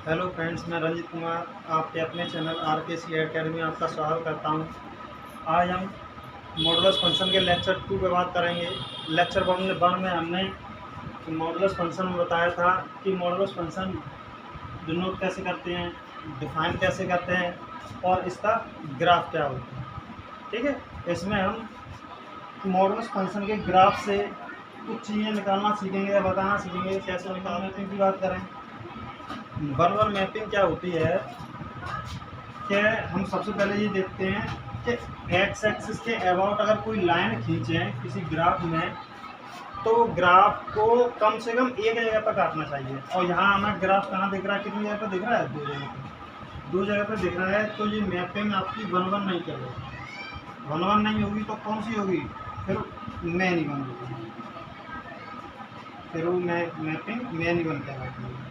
Hello friends, मैं रंजित कुमार आपके अपने चैनल RKC एकेडमी में आपका स्वागत करता हूं। आज हम मॉडुलस फंक्शन के लेक्चर 2 पे बात करेंगे। लेक्चर 1 में हमने मॉडुलस फंक्शन में बताया था कि मॉडुलस फंक्शन डिनोट कैसे करते हैं, डिफाइन कैसे करते हैं और इसका ग्राफ क्या होता है। ठीक है, इसमें हम मॉडुलस फंक्शन के ग्राफ से कुछ चीज़ें निकालना सीखेंगे या बताना सीखेंगे कैसे निकालना है। की बात करें, वन मैपिंग क्या होती है कि हम सबसे पहले ये देखते हैं कि एक्स एक्सिस के अबाउट अगर कोई लाइन खींचें किसी ग्राफ में, तो ग्राफ को कम से कम एक जगह पर काटना चाहिए। और यहाँ हमें ग्राफ कहाँ दिख रहा है, कितनी जगह पर दिख रहा है? दो जगह पर दिख रहा है। तो ये मैपिंग आपकी 1-1 नहीं कर रही। 1-1 नहीं होगी तो कौन सी होगी? फिर मैन इवन होगी। फिर वो मैपिंग मैन इवन कहलाती है।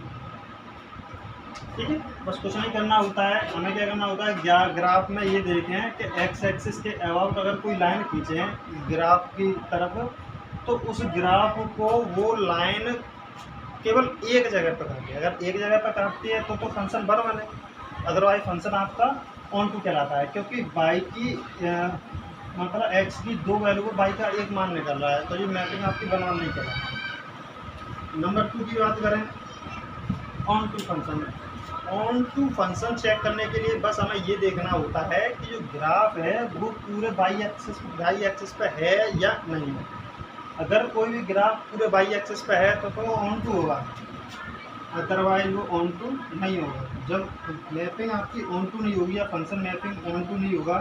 ठीक है, बस कुछ नहीं करना होता है। हमें क्या करना होता है, ग्राफ में ये देखें कि एक्स एक्सिस के अबाउट अगर कोई लाइन खींचें ग्राफ की तरफ, तो उस ग्राफ को वो लाइन केवल एक जगह पर काटे। अगर एक जगह पर काटती है तो फंक्शन बराबर है, अदरवाइज फंक्शन आपका ऑन टू कहलाता है, क्योंकि बाई की मतलब एक्स की दो वैल्यू को बाई का एक मान निकल रहा है, तो ये मैपिंग आपकी बराबर नहीं कहलाती। नंबर 2 की बात करें, onto function. Onto function check करने के लिए बस हमें ये देखना होता है कि जो ग्राफ है वो पूरे बाई एक्सिस पे है या नहीं है। अगर कोई भी ग्राफ पूरे बाई एक्सिस पे है तो वो ऑन टू होगा, अदरवाइज वो ऑन टू नहीं होगा। जब मैपिंग आपकी ऑन टू नहीं होगी या फंक्शन मैपिंग ऑन टू नहीं होगा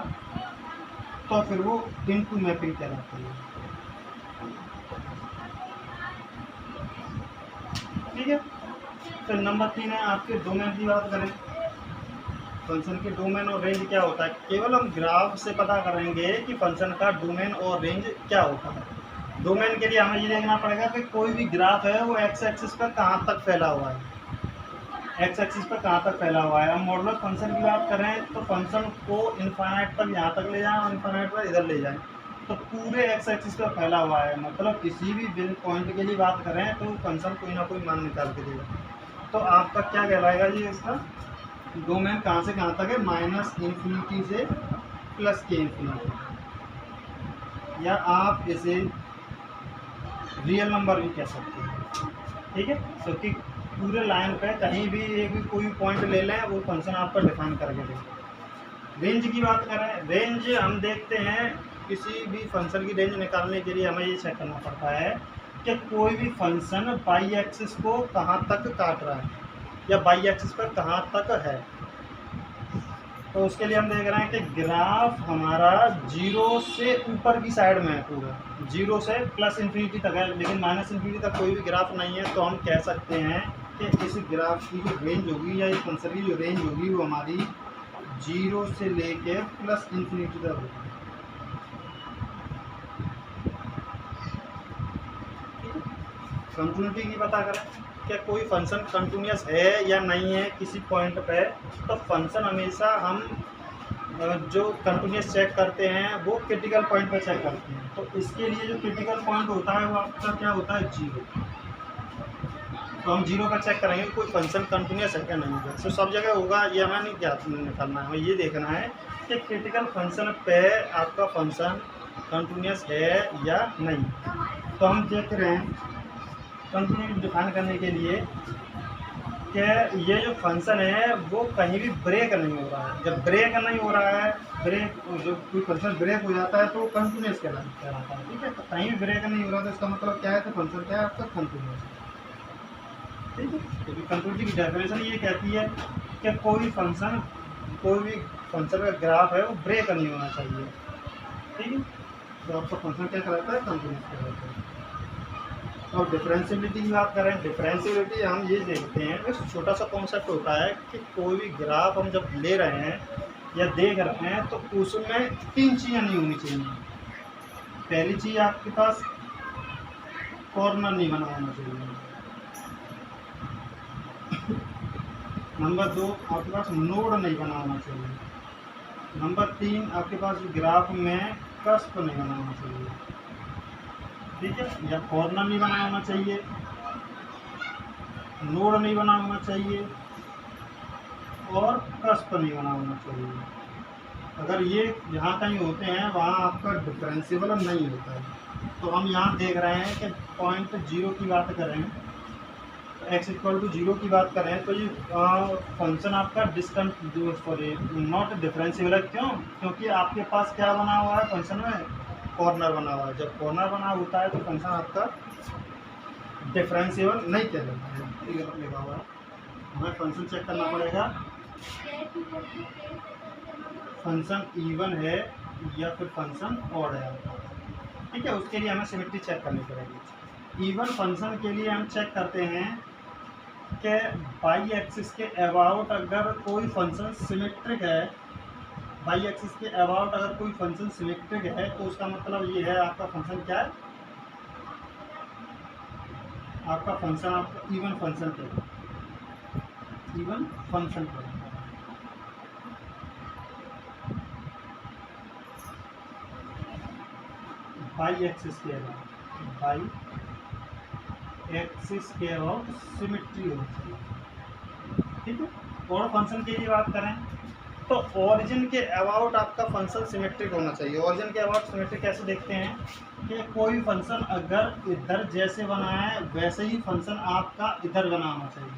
तो फिर वो इन टू मैपिंग कहलाती है। ठीक है, फिर नंबर 3 है आपके डोमेन की बात करें। फंक्शन के डोमेन और रेंज क्या होता है, केवल हम ग्राफ से पता करेंगे कि फंक्शन का डोमेन और रेंज क्या होता है। डोमेन के लिए हमें ये देखना पड़ेगा कि कोई भी ग्राफ है वो एक्स एक्सिस पर कहाँ तक फैला हुआ है, एक्स एक्सिस पर कहाँ तक फैला हुआ है। हम मॉडुलस फंक्शन की बात करें तो फंक्शन को इनफाइनाइट तक यहाँ तक ले जाएं और इनफाइनाइट पर इधर ले जाएं, तो पूरे एक्स एक्सिस पर फैला हुआ है। मतलब किसी भी पॉइंट के लिए बात करें तो फंक्शन कोई ना कोई मान निकाल के देगा। तो आपका क्या कहलाएगा जी, इसका डोमेन कहाँ से कहाँ तक है? -∞ से +∞, या आप इसे रियल नंबर भी कह सकते हैं। ठीक है, क्योंकि पूरे लाइन पे कहीं भी एक भी कोई पॉइंट ले लें वो फंक्शन आपका डिफाइन करके देगा। रेंज की बात करें, रेंज हम देखते हैं किसी भी फंक्शन की रेंज निकालने के लिए हमें ये चेक करना पड़ता है कि कोई भी फंक्शन बाई एक्सिस को कहाँ तक काट रहा है या बाई एक्सिस पर कहाँ तक है। तो उसके लिए हम देख रहे हैं कि ग्राफ हमारा 0 से ऊपर की साइड में है, पूरा 0 से +∞ तक है, लेकिन -∞ तक कोई भी ग्राफ नहीं है। तो हम कह सकते हैं कि इस ग्राफ की जो रेंज होगी या इस फंक्शन की जो रेंज होगी वो हमारी 0 से लेके +∞ तक होगी। कंटिन्यूटी की पता करें क्या कोई फंक्शन कंटिन्यूस है या नहीं है किसी पॉइंट पे, तो फंक्शन हमेशा हम जो कंटिन्यूस चेक करते हैं वो क्रिटिकल पॉइंट पे चेक करते हैं। तो इसके लिए जो क्रिटिकल पॉइंट होता है वो आपका क्या होता है? 0। तो हम 0 पर चेक करेंगे कोई फंक्शन कंटिन्यूस है क्या नहीं है। तो सब जगह होगा ये हमें नहीं निकालना है, हमें ये देखना है कि क्रिटिकल फंक्शन पे आपका फंक्शन कंटिन्यूस है या नहीं। तो हम देख रहे हैं कंटिन्यूटी डिफाइन करने के लिए कि ये जो फंक्शन है वो कहीं भी ब्रेक नहीं हो रहा है। जब ब्रेक नहीं हो रहा है, जो कोई फंक्शन ब्रेक हो जाता है तो कंटिन्यूस कहलाता है। ठीक है, तो कहीं भी ब्रेक नहीं हो रहा तो इसका मतलब क्या है? तो फंक्शन क्या है आपका? कंटिन्यूस। ठीक है, क्योंकि कंटिन्यूटी की डेफिनेशन ये कहती है कि कोई भी फंक्शन का ग्राफ है वो ब्रेक नहीं होना चाहिए। ठीक है, तो आपका फंक्शन क्या कहलाता है? कंटिन्यूस कहलाता है। और डिफरेंशियबिलिटी की बात करें, डिफरेंशियबिलिटी हम ये देखते हैं, एक छोटा सा कॉन्सेप्ट होता है कि कोई भी ग्राफ हम जब ले रहे हैं या देख रहे हैं तो उसमें 3 चीज़ें नहीं होनी चाहिए। पहली चीज़ आपके पास कॉर्नर नहीं बना होना चाहिए। नंबर 2 आपके पास नोड नहीं बना होना चाहिए। नंबर 3 आपके पास ग्राफ में कस्प नहीं बना होना चाहिए। ठीक है, या कॉर्नर नहीं बना होना चाहिए, नोड नहीं बना होना चाहिए, और कस्प नहीं बना होना चाहिए। अगर ये जहाँ कहीं होते हैं वहाँ आपका डिफरेंशिएबल नहीं होता है। तो हम यहाँ देख रहे हैं कि पॉइंट जीरो की बात करें, एक्स इक्वल टू जीरो की बात करें तो ये फंक्शन आपका नॉट डिफरेंशिएबल है। क्यों? क्योंकि आपके पास क्या बना हुआ है फंक्शन में, कॉर्नर बना हुआ है। जब कॉर्नर बना होता है तो फंक्शन आपका डिफरेंशिएबल नहीं कहलाता है। ये गलत लिखा हुआ है, हमें फंक्शन चेक करना पड़ेगा फंक्शन इवन है या फिर फंक्शन ऑड है। ठीक है, उसके लिए हमें सिमेट्री चेक करनी पड़ेगी। इवन फंक्शन के लिए हम चेक करते हैं कि बाई एक्सिस के अबाउट अगर कोई फंक्शन सिमेट्रिक है, बाई एक्सिस के अबाउट अगर कोई फंक्शन सिमेट्रिक है तो उसका मतलब ये है आपका फंक्शन क्या है, आपका फंक्शन आपका इवन फंक्शन पे, इवन फंक्शन पे। बाई एक्सिस के अबाउट, बाई एक्सिस के अबाउट सिमेट्री होती है। ठीक है, और फंक्शन के लिए बात करें तो ओरिजिन के अबाउट आपका फंक्शन सिमेट्रिक होना चाहिए। ओरिजिन के अबाउट सिमेट्रिक कैसे देखते हैं कि कोई फंक्शन अगर इधर जैसे बना है वैसे ही फंक्शन आपका इधर बना होना चाहिए,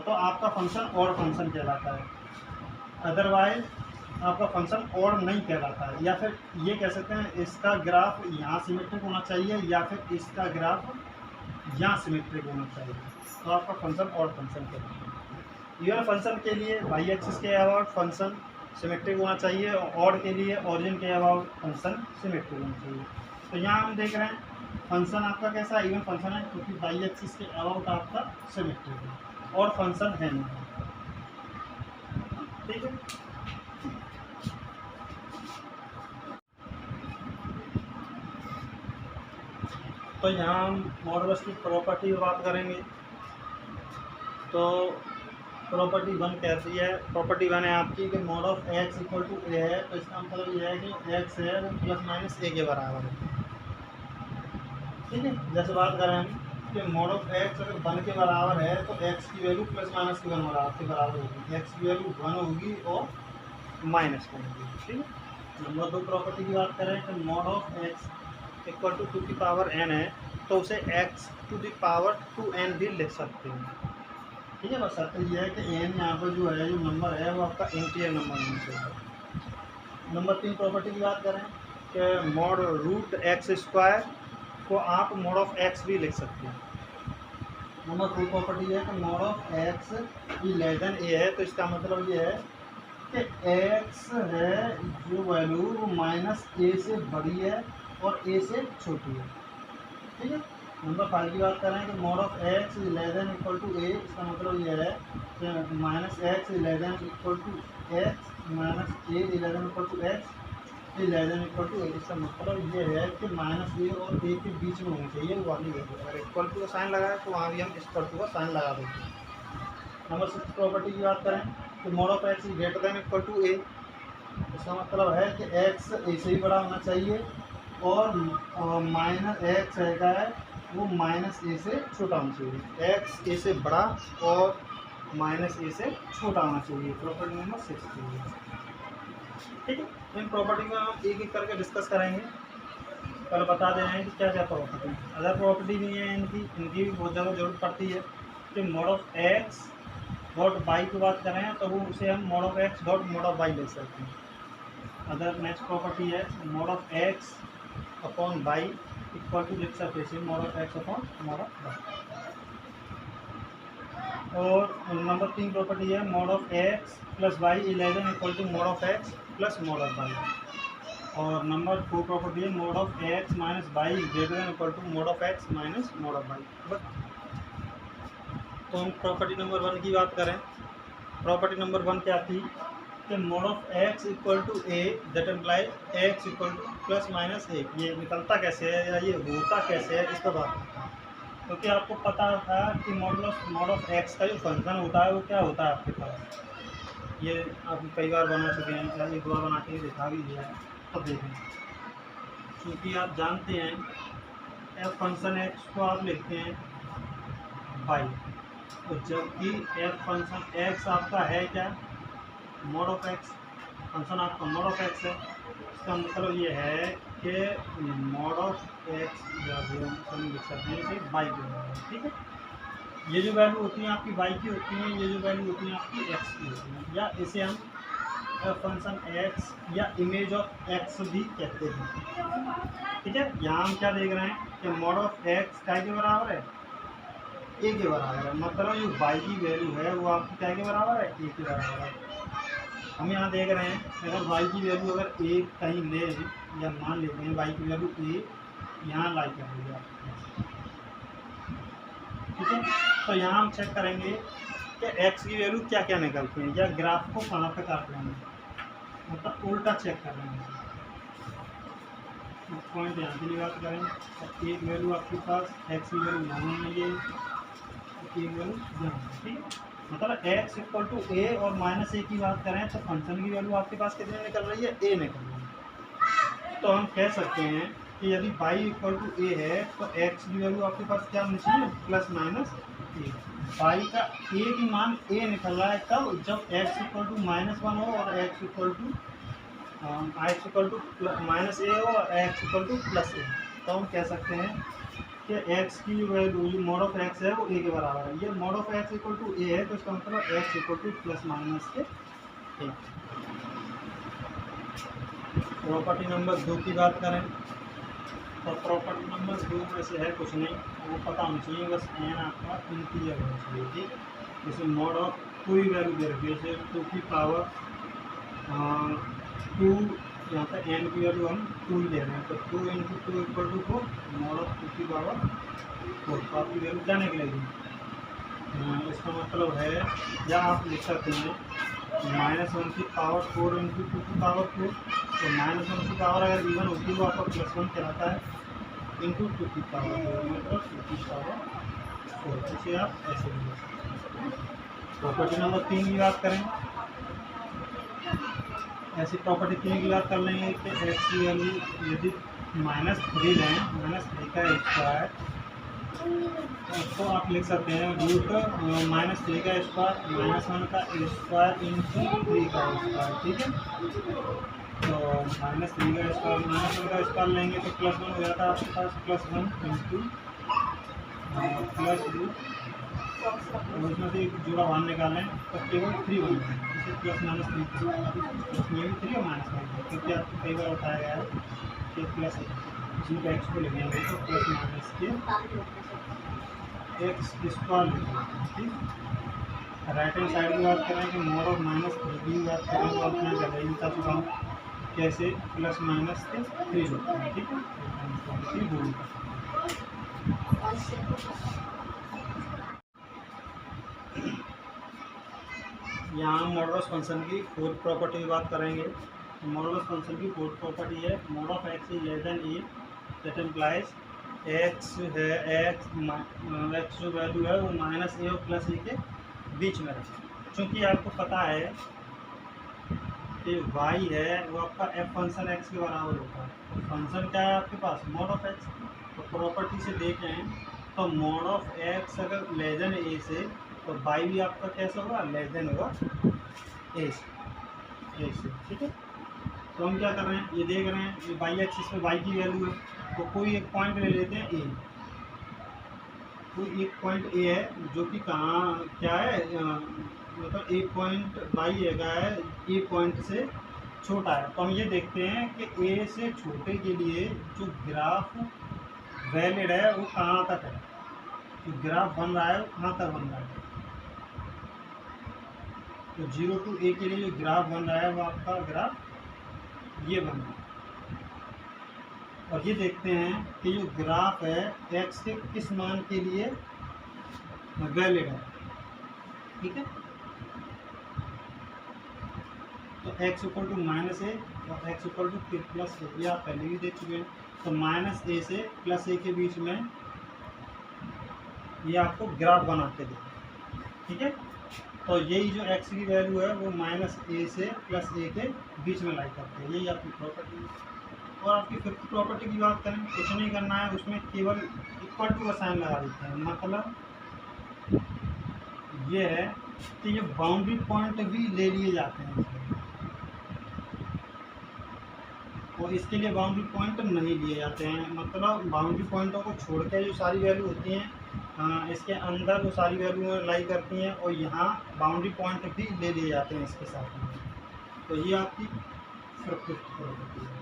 तो आपका फंक्शन और फंक्शन कहलाता है। अदरवाइज आपका फंक्शन और नहीं कहलाता है। या फिर ये कह सकते हैं इसका ग्राफ यहाँ सिमेट्रिक होना चाहिए या फिर इसका ग्राफ यहाँ सिमेट्रिक होना चाहिए, तो आपका फंक्शन और फंक्शन कहलाता है। इवन फंक्शन के लिए वाई एक्सिस के अबाउट फंक्शन सिमेट्रिक होना चाहिए, और ऑड के लिए ओरिजिन के अबाउट फंक्शन सिमेट्रिक होना चाहिए। तो यहाँ हम देख रहे हैं फंक्शन आपका कैसा इवन फंक्शन है क्योंकि वाई एक्सिस के अबाउट आपका सिमेट्रिक है और फंक्शन है नहीं। ठीक है, तो यहाँ हम मॉडुलस की प्रॉपर्टी की बात करेंगे। तो प्रॉपर्टी वन कहती है, प्रॉपर्टी वन है आपकी कि mod of x equal to a है, तो इसका मतलब ये है कि एक्स है वो प्लस माइनस ए के बराबर है। ठीक है, जैसे बात करें हम कि मॉड ऑफ एक्स अगर वन के बराबर है तो एक्स की वैल्यू प्लस माइनस की वन के बराबर होगी, एक्स की वैल्यू वन होगी और माइनस वन होगी। ठीक है, नंबर दो प्रॉपर्टी की बात करें कि mod of x equal to two की पावर एन है तो उसे x to the power 2n भी लिख सकते हैं। ठीक है, बस शर्त ये है कि एन यहाँ पर जो है जो नंबर है वो आपका इंटीजर नंबर होना चाहिए। नंबर तीन प्रॉपर्टी की बात करें कि मॉड रूट एक्स स्क्वायर को आप मॉड ऑफ एक्स भी लिख सकते हैं। नंबर फोर प्रॉपर्टी है कि mod of x is less than a है, तो इसका मतलब ये है कि एक्स है जो वैल्यू वो माइनस ए से बड़ी है और ए से छोटी है। ठीक है, नंबर फाइव की बात करें कि mod of x is less than equal to a, इसका मतलब ये है कि minus x is less than equal to x minus a is less than equal to x is less than equal to a. इसका मतलब ये है कि माइनस ए और ए के बीच में होनी चाहिए वो वाली वैल्यू। अगर इक्वल टू का साइन लगाए तो वहाँ भी हम इक्वल टू का साइन लगा देंगे। नंबर सिक्स प्रॉपर्टी की बात करें तो mod of x is greater than equal to a, इसका मतलब है कि एक्स ए से ही बड़ा होना चाहिए और माइनस एक्स है वो माइनस ए से छोटा होना चाहिए। एक्स ए से बड़ा और माइनस ए से छोटा होना चाहिए, प्रॉपर्टी नंबर सिक्स के लिए। ठीक है, इन प्रॉपर्टी को हम एक एक करके डिस्कस करेंगे। पहले बता दे रहे हैं कि क्या क्या प्रॉपर्टी, अदर प्रॉपर्टी भी है इनकी भी बहुत ज़्यादा जरूरत पड़ती है। कि mod of x dot y की बात करें तो वो उसे हम mod of x dot mod of y ले सकते हैं। अदर नेक्स्ट प्रॉपर्टी है mod of x upon y equal to लिख सकते हैं mod of x upon mod of y. और नंबर तीन प्रॉपर्टी है mod of x plus y eleven equal to mod of x plus mod of y. और number four property है mod of x minus y greater than equal to mod of x minus mod of y. बस, तो हम property number one की बात करें। Property number one क्या थी कि mod of x equal to a that imply x equal to plus minus a. ये निकलता कैसे है या ये होता कैसे है इस पर बात करते हैं। क्योंकि आपको पता था कि मॉड ऑफ एक्स का जो फंक्शन होता है वो क्या होता है आपके पास, ये आप कई बार बना चुके हैं या एक बार बना के दिखा भी दिया है। तो देखें, क्योंकि आप जानते हैं एफ फंक्शन एक्स को आप लिखते हैं वाई, तो जबकि एफ फंक्शन एक्स आपका है क्या, मोड ऑफ एक्स, फंक्शन आपका मोड ऑफ एक्स है। इसका मतलब ये है कि मोड ऑफ एक्स लिख सकते हैं इसे वाई के बराबर, ठीक है। ये जो वैल्यू होती है आपकी वाई की होती है, ये जो वैल्यू होती है आपकी एक्स की होती है, या इसे हम फंक्शन एक्स या इमेज ऑफ एक्स भी कहते हैं, ठीक है। यहाँ हम क्या देख रहे हैं कि मोड ऑफ एक्स क्या के बराबर है, ए के बराबर है। मतलब जो वाई की वैल्यू है वो आपकी क्या के बराबर है, ए के बराबर है। हम यहाँ देख रहे हैं अगर वाई की वैल्यू अगर ए कहीं ले या मान लेते हैं वाई की वैल्यू ए यहाँ लाई कर रही है, ठीक है। तो यहाँ हम चेक करेंगे कि एक्स की वैल्यू क्या क्या निकलती है, या ग्राफ को कहाँ पे काट लेंगे, मतलब उल्टा चेक कर रहे हैं। पॉइंट यहाँ की बात करें तो एक वैल्यू आपके पास एक्स की वैल्यू यहाँ है, ये एक वैल्यू यहाँ, ठीक है। मतलब एक्स इक्वल टू ए और माइनस ए की बात करें तो फंक्शन की वैल्यू आपके पास कितनी निकल रही है, ए निकल रही है। तो हम कह सकते हैं कि यदि वाई इक्वल टू ए है तो एक्स की वैल्यू आपके पास क्या होनी चाहिए, प्लस माइनस ए। वाई का ए की मान ए निकल रहा है कब, जब एक्स इक्वल टू -1 हो और x equal to x equal to minus a हो और x equal to plus a. तो हम कह सकते हैं कि एक्स की वैल्यू जो मोड ऑफ एक्स है वो ए के बराबर है। ये mod of x equal to a है तो इसका मतलब x equal to plus minus के ए। प्रॉपर्टी नंबर 2 की बात करें तो प्रॉपर्टी नंबर 2 में से है कुछ नहीं, वो पता होना चाहिए, बस एन आपका इंटीजर होना चाहिए, ठीक। जैसे मोड ऑफ कोई वैल्यू दे रखी है, जैसे 2 की पावर 2, यहाँ पर एन की वैल्यू हम 2 ले रहे हैं तो 2 into 2 equal to 4, mod of 2 की पावर 4, तो आपकी वैल्यू क्या निकलेगी। इसका मतलब है, या आप लिख सकते हैं -1 की पावर 4 इंटू 2 की पावर 4, तो -1 की पावर अगर इवन होती है वो आपका +1 कहलाता है, इंटू 2 की पावर 4 मतलब 2 की पावर 4। इसे आप ऐसे लिख सकते हैं। प्रॉपर्टी नंबर 3 की बात करें, ऐसी प्रॉपर्टी 3 की बात कर लेंगे कि एक्स की वैल्यू यदि -3 लें, -3 का स्क्वायर, तो आप लिख सकते हैं रूट -3 का स्क्वायर -1 का स्क्वायर इंटू 3 का स्क्वायर, ठीक है। तो -3 का स्क्वायर -1 का स्क्वायर लेंगे तो +1 हो जाता है आपके पास, +1 इंटू प्लस रूट, उसमें से एक जोड़ा बाहर निकालें तो केवल 3 बन जाए, इसे +-3 इसमें भी 3 और -1, क्योंकि आपको कई बार बताया गया है कि प्लस जी का एक्स को लिखेंगे तो प्लस माइनस के एक्स स्क्वायर लिखेंगे, ठीक। राइट हैंड साइड की बात करें कि मोड ऑफ -3 की बात करें तो अपने पहले ही बता चुका हूँ कैसे प्लस माइनस के 3 होते हैं, ठीक है। यहाँ मॉडुलस फंक्शन की 4th प्रॉपर्टी की बात करेंगे। मॉडुलस फंक्शन की 4th प्रॉपर्टी है mode of x is less than A, that implies x है एक्स जो वैल्यू है वो -a और +a के बीच में रहे। चूँकि आपको पता है कि y है वो आपका f फंक्शन x के बराबर होता है। फंक्शन क्या है आपके पास, मोड ऑफ x। तो प्रॉपर्टी से देखें तो मोड ऑफ x अगर लेस देन a से तो y भी आपका कैसा होगा, लेस देन होगा a से, ठीक है। तो हम क्या कर रहे हैं, ये देख रहे हैं ये y एक्सिस में y की वैल्यू है, तो कोई एक पॉइंट ले लेते हैं a, कोई एक पॉइंट a है जो कि कहाँ क्या है, मतलब एक पॉइंट y है ए पॉइंट से छोटा है। तो हम ये देखते हैं कि a से छोटे के लिए जो ग्राफ वैलिड है वो कहाँ तक है, जो ग्राफ बन रहा है वो कहाँ तक बन रहा है। तो 0 to a के लिए जो ग्राफ बन रहा है वो आपका ग्राफ ये बन रहा है। और ये देखते हैं कि जो ग्राफ है x के किस मान के लिए वैलिड है, ठीक है। तो x इक्वल टू -a और x इक्वल टू +a, ये आप पहले भी देख चुके हैं। तो -a से +a के बीच में ये आपको ग्राफ बना के दे, ठीक है। तो यही जो x की वैल्यू है वो -a से +a के बीच में लाई करते हैं, यही आपकी प्रॉपर्टी है। और आपकी 5th प्रॉपर्टी की बात करें, कुछ नहीं करना है, उसमें केवल इक्वल टू का साइन लगा देते हैं। मतलब ये है कि ये बाउंड्री पॉइंट भी ले लिए जाते हैं और इसके लिए बाउंड्री पॉइंट नहीं लिए जाते हैं। मतलब बाउंड्री पॉइंटों को छोड़ के जो सारी वैल्यू होती हैं इसके अंदर वो सारी वैल्यू लाई करती हैं और यहाँ बाउंड्री पॉइंट भी ले लिए जाते हैं इसके साथ में। तो ये आपकी फिफ्थ प्रॉपर्टी है।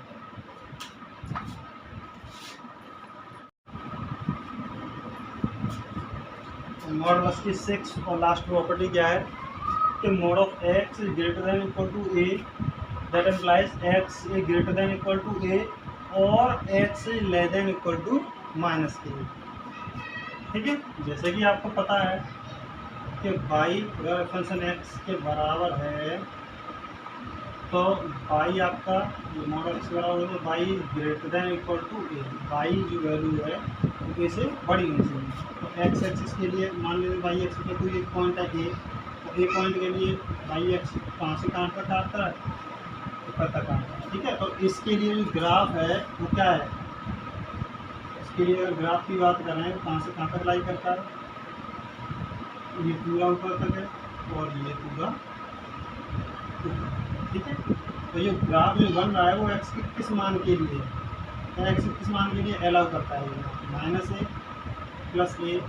मॉडुलस की 6 और लास्ट प्रॉपर्टी क्या है कि mod of x is greater than equal to a, that implies x is greater than equal to a और x is less than equal to minus के। ठीक है, जैसे कि आपको पता है कि y अगर फंक्शन x के बराबर है तो y आपका मोड x बराबर है तो y greater than equal to a. y जो वैल्यू है वो ए से बड़ी होनी चाहिए। तो x एक्सिस के लिए मान लीजिए y एक्सिस पे कोई एक पॉइंट है ए, तो ए पॉइंट के लिए y एक्स कहाँ से कहाँ तक काटता है, ऊपर तक काटता है। ठीक है, तो इसके लिए जो ग्राफ है वो क्या है, इसके लिए अगर ग्राफ की बात करें तो कहाँ से कहाँ तक लाई करता है, ये पूरा ऊपर तक है और ये पूरा। ठीक है, तो ये ग्राफ जो बन रहा है वो एक्स के किस मान के लिए है, एक्स किस मान के लिए अलाउ करता है, माइनस ए प्लस ए।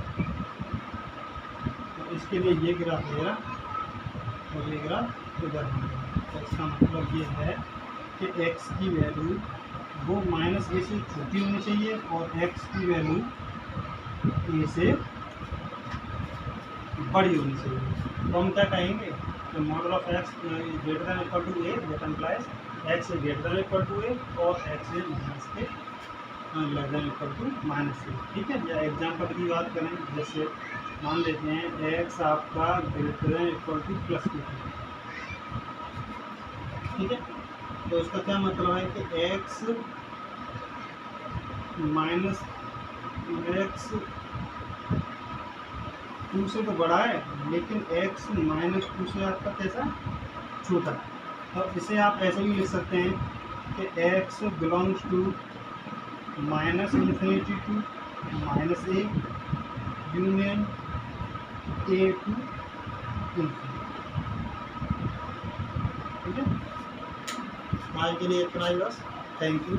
तो इसके लिए ये ग्राफ है और ये ग्राफ इधर है। तो इसका मतलब ये है कि एक्स की वैल्यू वो माइनस ए से छोटी होनी चाहिए और एक्स की वैल्यू ए से बड़ी होनी चाहिए। तो हम क्या कहेंगे तो model of x greater than equal to a, that implies x is greater than equal to a और एक्स इज माइनस के less than equal to minus a. ठीक है, या एग्जाम्पल की बात करें जैसे मान लेते हैं एक्स आपका greater than equal to plus two. ठीक है, तो इसका क्या मतलब है कि एक्स माइनस एक्स 2 से तो बड़ा है लेकिन x -2 से आपका कैसा छोटा है। तो इसे आप ऐसे भी लिख सकते हैं कि x belongs to minus infinity to minus a union a to infinity. ठीक है, आज के लिए इतना ही बस। Thank you.